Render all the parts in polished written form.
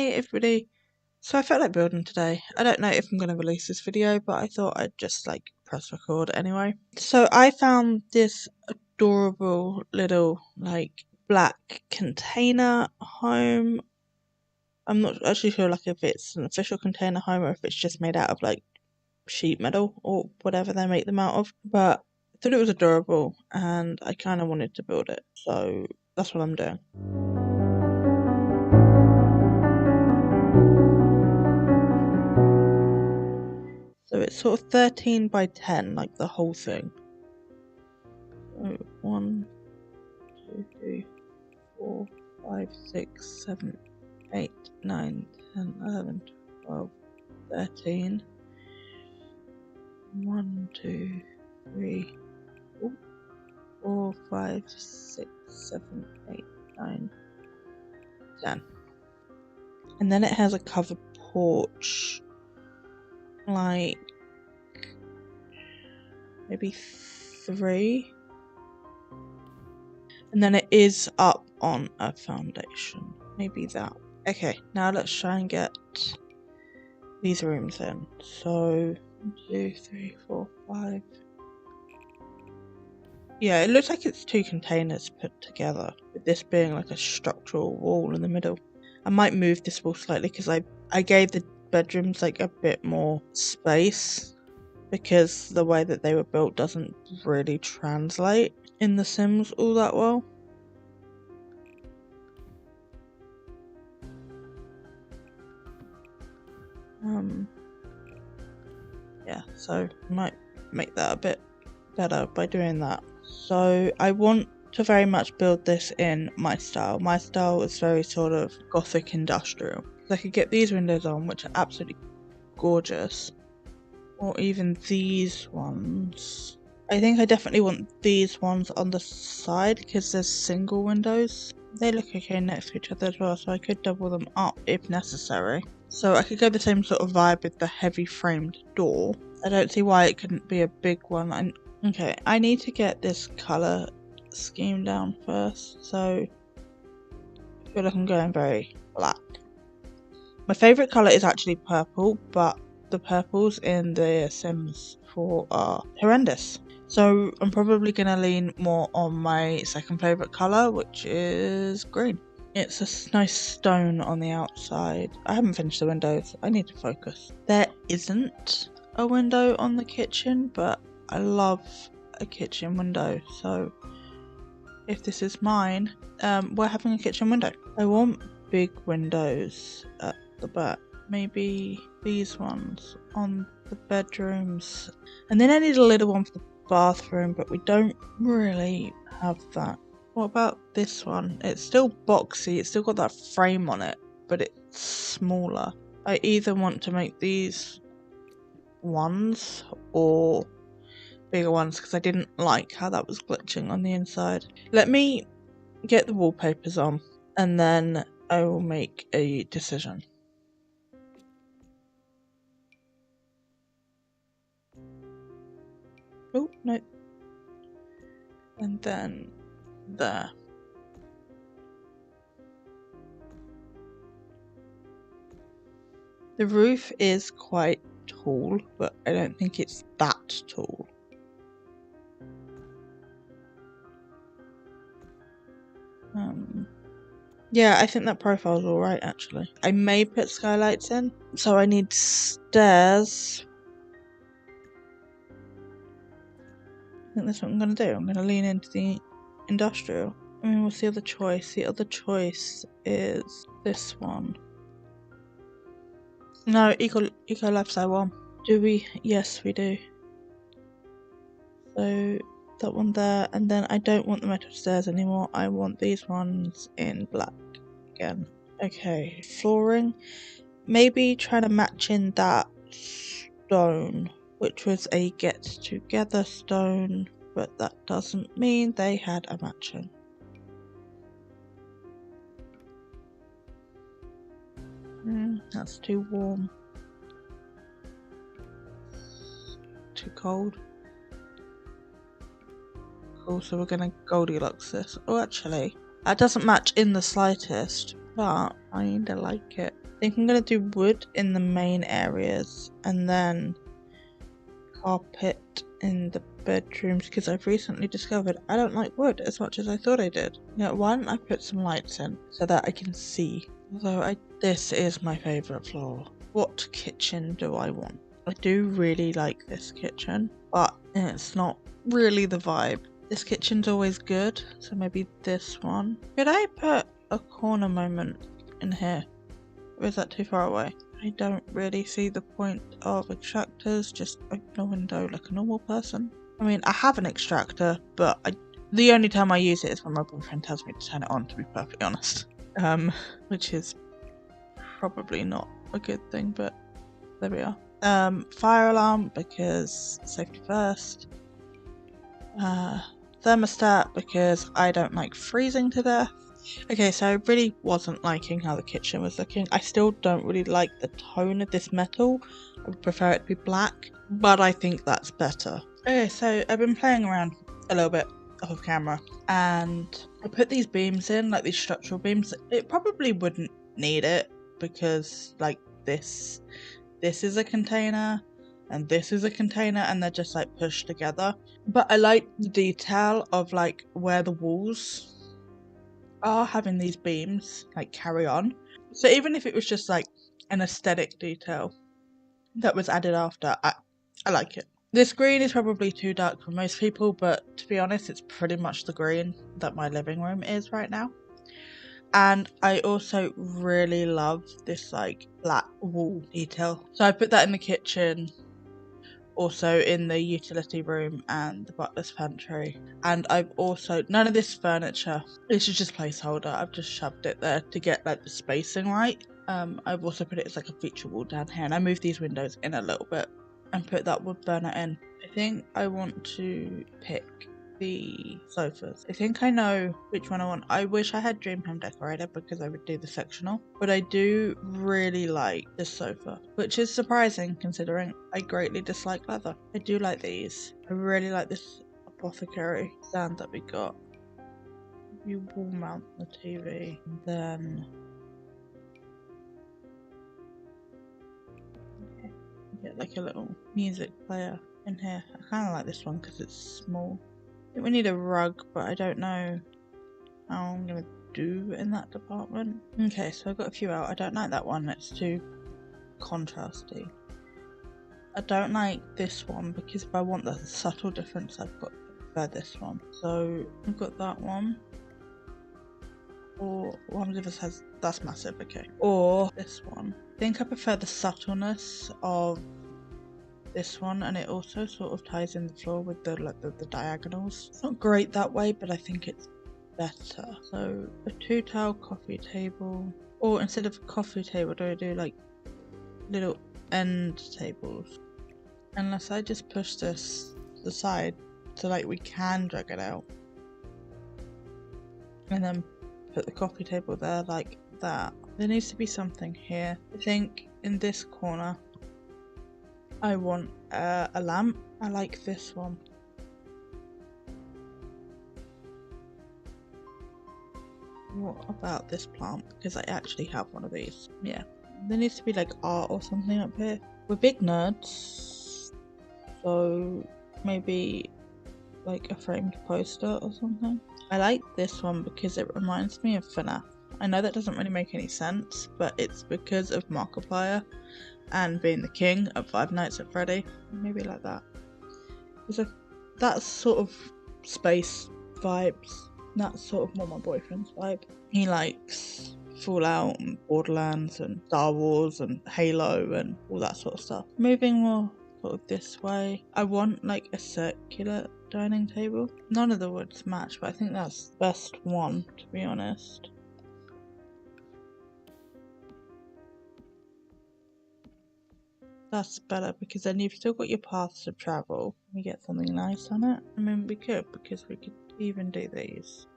Hey everybody, so I felt like building today. I don't know if I'm going to release this video, but I thought I'd just like press record anyway. So I found this adorable little like black container home. I'm not actually sure like if it's an official container home or if it's just made out of like sheet metal or whatever they make them out of, but I thought it was adorable and I kind of wanted to build it, so that's what I'm doing. So it's sort of 13 by 10, like the whole thing. So 1, 2, 3, 4, 5, 6, 7, 8, 9, 10, 11, 12, 13. 1, 2, 3, 4, 5, 6, 7, 8, 9, 10. And then it has a covered porch, like maybe 3. And then it is up on a foundation, maybe that. Okay, now let's try and get these rooms in. So 1, 2, 3, 4, 5. Yeah, it looks like it's 2 containers put together, with this being like a structural wall in the middle. I might move this wall slightly because I gave the bedrooms like a bit more space, because the way that they were built doesn't really translate in The Sims all that well. Yeah, so I might make that a bit better by doing that. So I want to very much build this in my style. My style is very sort of Gothic industrial. I could get these windows on, which are absolutely gorgeous, or even these ones. I think I definitely want these ones on the side because there's single windows. They look okay next to each other as well, so I could double them up if necessary. So I could go the same sort of vibe with the heavy framed door. I don't see why it couldn't be a big one. Okay, I need to get this colour scheme down first, so I feel like I'm going very black. My favourite colour is actually purple, but the purples in the Sims 4 are horrendous. So I'm probably going to lean more on my second favourite colour, which is green. It's a nice stone on the outside. I haven't finished the windows. I need to focus. There isn't a window on the kitchen, but I love a kitchen window. So if this is mine, we're having a kitchen window. I want big windows at the back. Maybe these ones on the bedrooms. And then I need a little one for the bathroom, but we don't really have that. What about this one? It's still boxy, it's still got that frame on it, but it's smaller. I either want to make these ones or bigger ones because I didn't like how that was glitching on the inside. Let me get the wallpapers on and then I will make a decision. Oh, no. And then there. The roof is quite tall, but I don't think it's that tall. Yeah, I think that profile's alright actually. I may put skylights in, so I need stairs. I think that's what I'm going to do. I'm going to lean into the industrial. I mean, what's the other choice? The other choice is this one. No, eco lifestyle one. Do we? Yes, we do. So that one there, and then I don't want the metal stairs anymore. I want these ones in black again. Okay, flooring. Maybe try to match in that stone, which was a get together stone, but that doesn't mean they had a matching. That's too warm. Too cold. Cool, so we're gonna Goldilocks this. Oh, actually, that doesn't match in the slightest, but kinda like it. I think I'm gonna do wood in the main areas and then carpet in the bedrooms because I've recently discovered I don't like wood as much as I thought I did. One, I put some lights in so that I can see. Although this is my favourite floor. What kitchen do I want? I do really like this kitchen, but it's not really the vibe. This kitchen's always good, so maybe this one. Could I put a corner moment in here? Or is that too far away? I don't really see the point of extractors. Just open a window like a normal person. I mean, I have an extractor, but the only time I use it is when my boyfriend tells me to turn it on, to be perfectly honest. Which is probably not a good thing, but there we are. Fire alarm because safety first. Thermostat because I don't like freezing to death. Okay, so I really wasn't liking how the kitchen was looking. I still don't really like the tone of this metal. I would prefer it to be black, but I think that's better. Okay, so I've been playing around a little bit off camera, and I put these beams in, like these structural beams. It probably wouldn't need it because like this is a container and this is a container and they're just like pushed together. But I like the detail of like where the walls are having these beams like carry on. So even if it was just like an aesthetic detail that was added after, I like it. This green is probably too dark for most people, but to be honest, it's pretty much the green that my living room is right now. And I also really love this like black wall detail. So I put that in the kitchen, also in the utility room and the butler's pantry. And I've also, none of this furniture, this is just placeholder. I've just shoved it there to get like the spacing right. I've also put it as like a feature wall down here, and I moved these windows in a little bit and put that wood burner in. I think I want to pick the sofas. I think I know which one I want. I wish I had Dream Home Decorator because I would do the sectional, but I do really like this sofa, which is surprising considering I greatly dislike leather. I do like these. I really like this apothecary stand that we got. You wall mount the TV, and then get like a little music player in here. I kind of like this one because it's small. I think we need a rug, but I don't know how I'm going to do in that department. Okay, so I've got a few out. I don't like that one. It's too contrasty. I don't like this one because if I want the subtle difference, I've got to prefer this one. So I've got that one. Or one of us has, that's massive, okay. Or this one. I think I prefer the subtleness of this one, and it also sort of ties in the floor with the diagonals. It's not great that way, but I think it's better. So a 2-towel coffee table, or instead of a coffee table, do I do like little end tables? Unless I just push this to the side so like we can drag it out, and then put the coffee table there like that. There needs to be something here. I think in this corner I want a lamp. I like this one. What about this plant? Because I actually have one of these. Yeah. There needs to be like art or something up here. We're big nerds, so maybe like a framed poster or something. I like this one because it reminds me of FNAF. I know that doesn't really make any sense, but it's because of Markiplier and being the king of Five Nights at Freddy. Maybe like that. Because that's sort of space vibes. That's sort of more my boyfriend's vibe. He likes Fallout and Borderlands and Star Wars and Halo and all that sort of stuff. Moving more sort of this way. I want like a circular dining table. None of the woods match, but I think that's the best one, to be honest. That's better because then you've still got your paths of travel. We get something nice on it. I mean, we could, because we could even do these.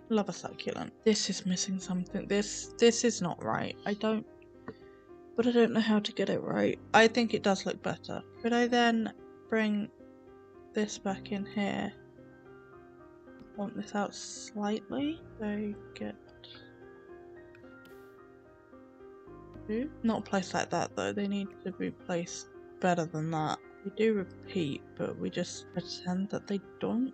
Love a succulent. This is missing something. This is not right. But I don't know how to get it right. I think it does look better. Could I then bring this back in here? Want this out slightly? So get do. Not placed like that though, they need to be placed better than that. They do repeat, but we just pretend that they don't.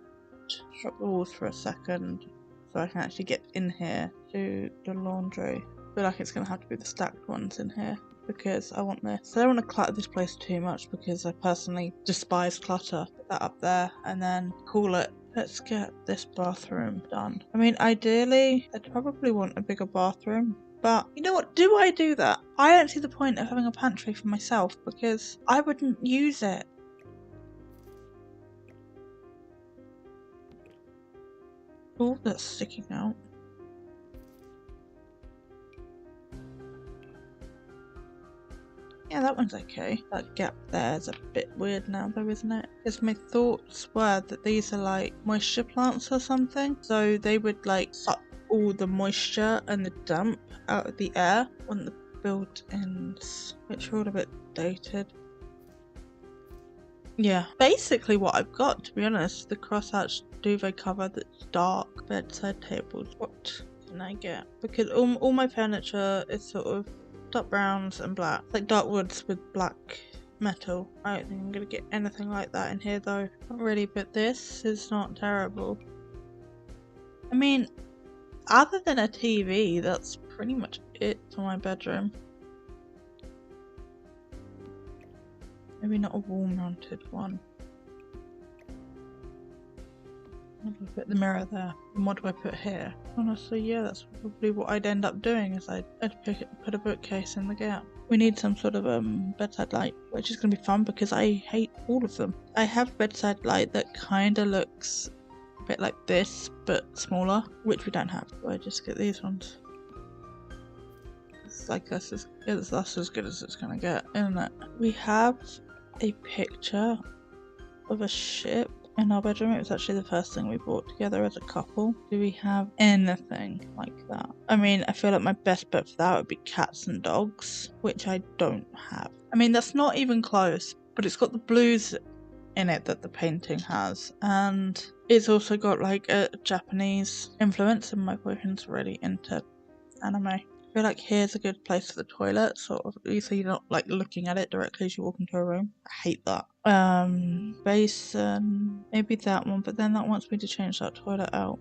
Drop the walls for a second so I can actually get in here to the laundry. I feel like it's going to have to be the stacked ones in here because I want this. I don't want to clutter this place too much because I personally despise clutter. Put that up there and then call it. Let's get this bathroom done. I mean, ideally, I'd probably want a bigger bathroom. But you know what? Do I do that? I don't see the point of having a pantry for myself because I wouldn't use it. Oh, that's sticking out. Yeah, that one's okay. That gap there is a bit weird now though, isn't it? Because my thoughts were that these are like moisture plants or something. So they would like suck all the moisture and the damp out of the air on the built-ins, which are all a bit dated. Yeah, basically what I've got, to be honest, the cross-hatch duvet cover that's dark, bedside tables. What can I get? Because all my furniture is sort of dark browns and black, like dark woods with black metal. I don't think I'm gonna get anything like that in here though. Not really, but this is not terrible. I mean, other than a TV, that's pretty much it for my bedroom. Maybe not a wall-mounted one. I'll put the mirror there. And what do I put here? Honestly, yeah, that's probably what I'd end up doing. Is I'd put a bookcase in the gap. We need some sort of bedside light, which is gonna be fun because I hate all of them. I have bedside light that kind of looks a bit like this, but smaller, which we don't have. So I just get these ones. It's like that's as good as it's gonna get, isn't it? We have a picture of a ship in our bedroom. It was actually the first thing we bought together as a couple. Do we have anything like that? I mean, I feel like my best bet for that would be cats and dogs, which I don't have. I mean, that's not even close, but it's got the blues in it that the painting has, and it's also got like a Japanese influence, and my boyfriend's really into anime. I feel like here's a good place for the toilet, sort of, so you're not like looking at it directly as you walk into a room. I hate that. Basin, maybe that one, but then that wants me to change that toilet out.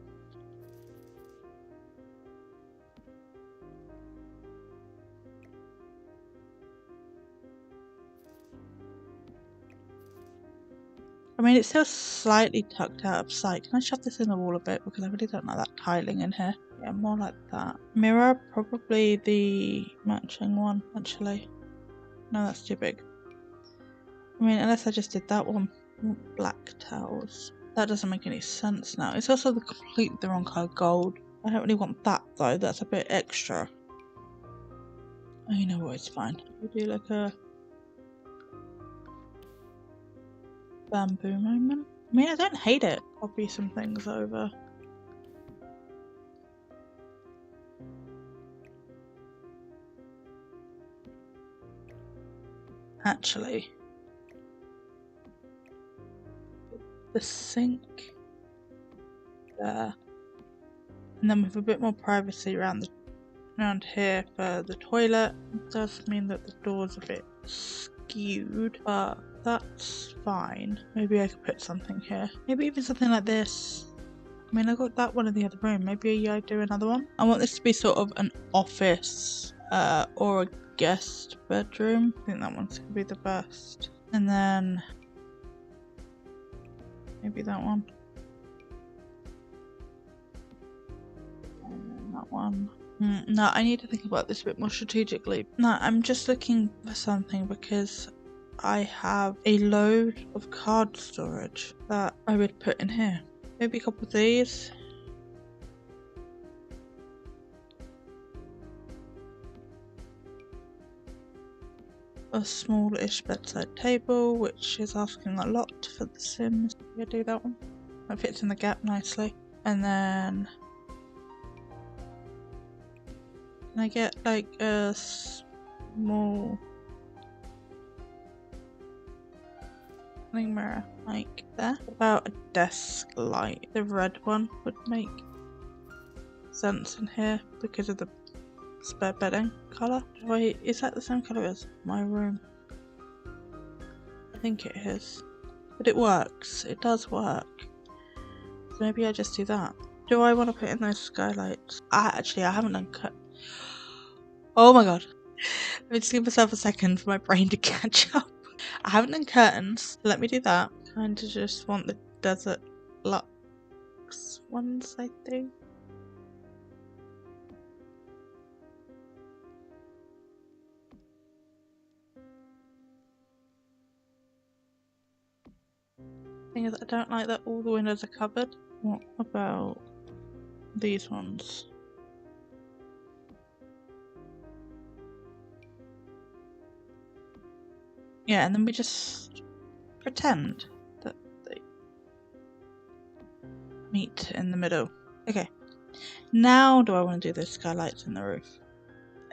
I mean, it's still slightly tucked out of sight. Can I shove this in the wall a bit? Because I really don't like that tiling in here. Yeah, more like that. Mirror, probably the matching one, actually. No, that's too big. I mean, unless I just did that one. Black towels. That doesn't make any sense now. It's also completely the wrong colour gold. I don't really want that though. That's a bit extra. Oh, you know what? It's fine. We do like a bamboo moment. I mean, I don't hate it. Copy some things over. Actually, the sink there, and then with a bit more privacy around here for the toilet. It does mean that the door's a bit skewed, but that's fine. Maybe I could put something here. Maybe even something like this. I mean, I got that one in the other room. Maybe I do another one. I want this to be sort of an office or a guest bedroom. I think that one's gonna be the best. And then maybe that one. And then that one. No, I need to think about this a bit more strategically. No, I'm just looking for something because I have a load of card storage that I would put in here. Maybe a couple of these. A small-ish bedside table, which is asking a lot for The Sims. Yeah, do that one. That fits in the gap nicely. And then can I get like a small mirror like there? About a desk light. The red one would make sense in here because of the spare bedding colour. Is that the same colour as my room? I think it is. But it works. It does work. So maybe I just do that. Do I want to put in those skylights? I haven't done cut. Oh my god. Let me just give myself a second for my brain to catch up. I haven't done curtains. Let me do that. Kind of just want the desert luxe ones, I think. Thing is, I don't like that all the windows are covered. What about these ones? Yeah, and then we just pretend that they meet in the middle. Okay, now do I want to do the skylights in the roof?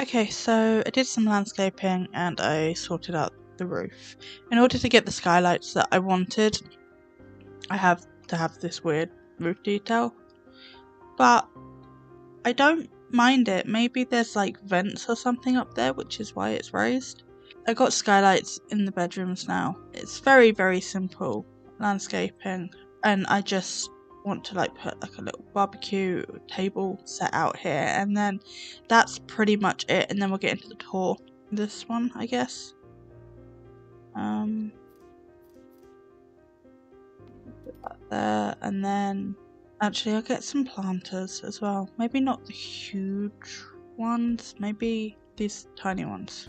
Okay, so I did some landscaping and I sorted out the roof. In order to get the skylights that I wanted, I have to have this weird roof detail, but I don't mind it. Maybe there's like vents or something up there, which is why it's raised. I got skylights in the bedrooms now. It's very, very simple landscaping, and I just want to like put like a little barbecue table set out here, and then that's pretty much it, and then we'll get into the tour. This one, I guess. Put that there, and then actually I'll get some planters as well. Maybe not the huge ones, maybe these tiny ones.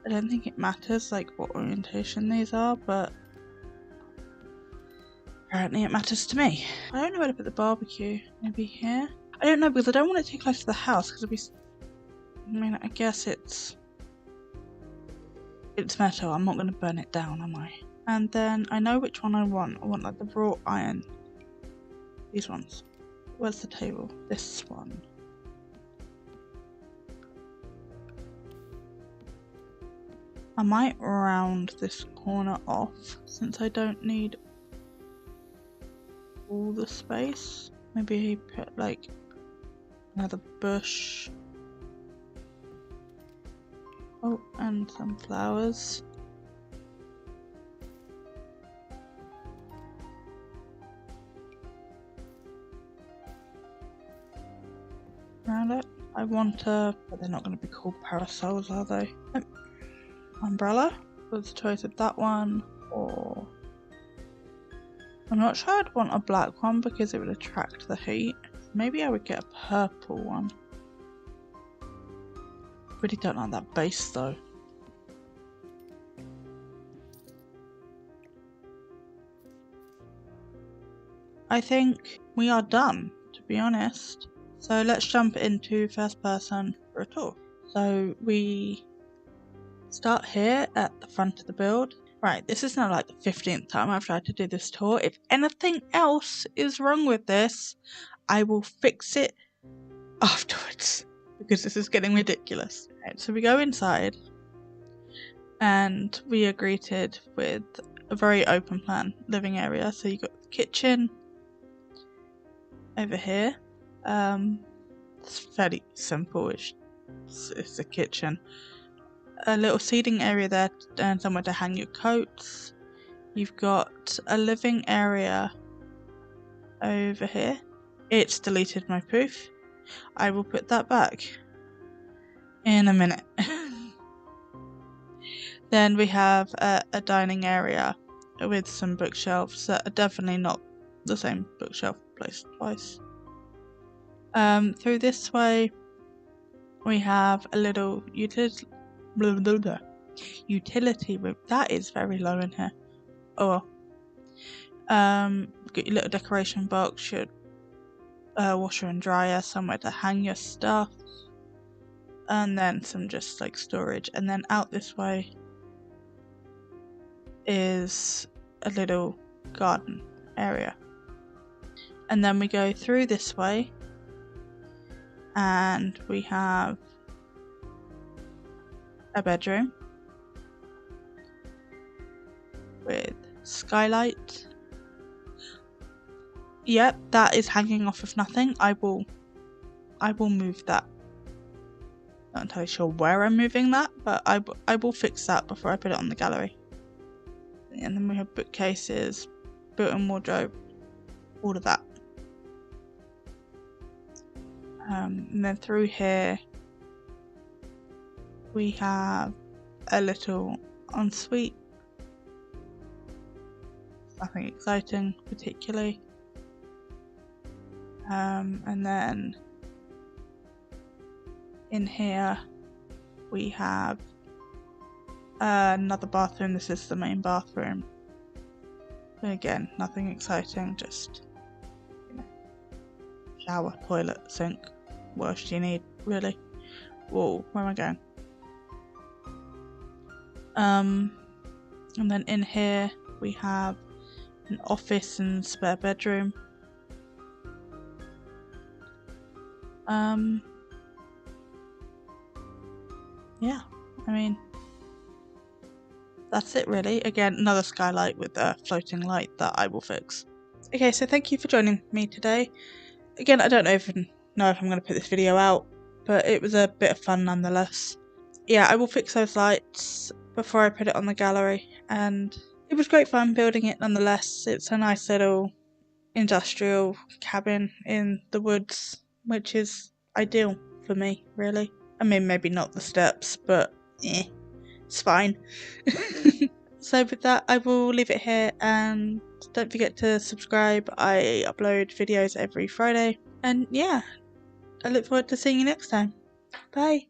I don't think it matters like what orientation these are, but apparently it matters to me. I don't know where to put the barbecue. Maybe here? I don't know, because I don't want it too close to the house, because it'll be... I mean, I guess it's metal. I'm not going to burn it down, am I? And then I know which one I want. I want like the wrought iron. These ones. Where's the table? This one. I might round this corner off, since I don't need all the space. Maybe put like another bush. Oh, and some flowers. Around it. I want but they're not going to be called parasols, are they? Umbrella. Was the choice of that one, or I'm not sure I'd want a black one because it would attract the heat. Maybe I would get a purple one. Really don't like that base though. I think we are done, to be honest. So let's jump into first person for a tour. So we start here at the front of the build. Right, this is now like the 15th time I've tried to do this tour. If anything else is wrong with this, I will fix it afterwards, because this is getting ridiculous. Right, so we go inside and we are greeted with a very open plan living area. So you got the kitchen over here. It's fairly simple. It's a kitchen. A little seating area there and somewhere to hang your coats. You've got a living area over here. It's deleted my poof. I will put that back in a minute. Then we have a dining area with some bookshelves that are definitely not the same bookshelf placed twice. Through this way we have a little utility room. That is very low in here. Oh well. Got your little decoration box, your washer and dryer, somewhere to hang your stuff, and then some just like storage. And then out this way is a little garden area. And then we go through this way and we have a bedroom. with skylight. Yep, that is hanging off of nothing. I will move that. Not entirely sure where I'm moving that, but I will fix that before I put it on the gallery. And then we have bookcases, built-in wardrobe, all of that. And then through here we have a little ensuite. Nothing exciting particularly. And then in here we have another bathroom. This is the main bathroom. And again, nothing exciting, just shower, toilet, sink. What else do you need, really? Whoa, where am I going? And then in here we have an office and spare bedroom. Yeah, I mean, that's it really. Again, another skylight with a floating light that I will fix. Okay, so thank you for joining me today. Again, I don't even know if I'm going to put this video out, but it was a bit of fun nonetheless. Yeah, I will fix those lights before I put it on the gallery, and it was great fun building it nonetheless. It's a nice little industrial cabin in the woods, which is ideal for me, really. I mean, maybe not the steps, but it's fine. So with that, I will leave it here, and don't forget to subscribe. I upload videos every Friday, and yeah, I look forward to seeing you next time. Bye!